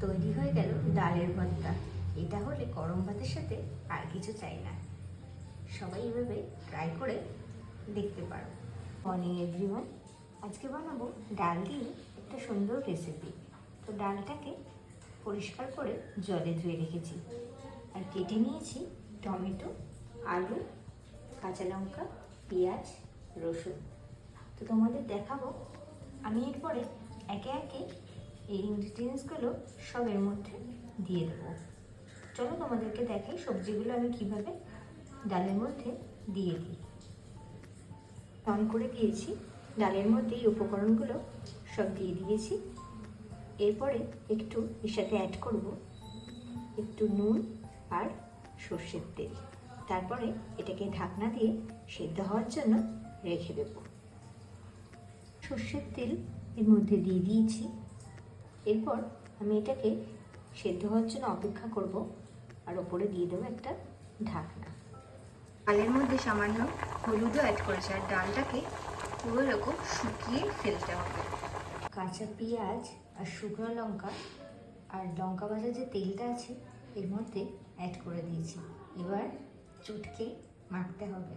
তৈরি হয়ে গেল ডালের ভর্তা। এটা হলে গরম ভাতের সাথে আর কিছু চাই না। সবাই এভাবে ট্রাই করে দেখতে পারো। মর্নিং এভরিওয়ান, আজকে বানাবো ডাল দিয়ে একটা সুন্দর রেসিপি। তো ডালটাকে পরিষ্কার করে জলে ধুয়ে রেখেছি, আর কেটে নিয়েছি টমেটো, আলু, কাঁচা লঙ্কা, পেঁয়াজ, রসুন। তো তোমাদের দেখাবো আমি এরপরে একে একে এই ইনগ্রিডিয়েন্টসগুলো সব এর মধ্যে দিয়ে দেবো। চলো তোমাদেরকে দেখাই সবজিগুলো আমি কিভাবে ডালের মধ্যে দিয়ে দিই। অন করে দিয়েছি, ডালের মধ্যে এই উপকরণগুলো সব দিয়ে দিয়েছি। এরপরে একটু এর সাথে অ্যাড করব একটু নুন আর সর্ষের তেল। তারপরে এটাকে ঢাকনা দিয়ে সেদ্ধ হওয়ার জন্য রেখে দেব। সর্ষের তেল এর মধ্যে দিয়ে দিয়েছি। এরপর আমি এটাকে সেদ্ধ হওয়ার জন্য অপেক্ষা করব, আর ওপরে দিয়ে দেবো একটা ঢাকনা। ডালের মধ্যে সামান্য হলুদও অ্যাড করেছি, আর ডালটাকে পুরো এরকম শুকিয়ে ফেলতে হবে। কাঁচা পেঁয়াজ আর শুকনো লঙ্কা আর লঙ্কা ভাজার যে তেলটা আছে এর মধ্যে অ্যাড করে দিয়েছি। এবার চটকে মাখতে হবে।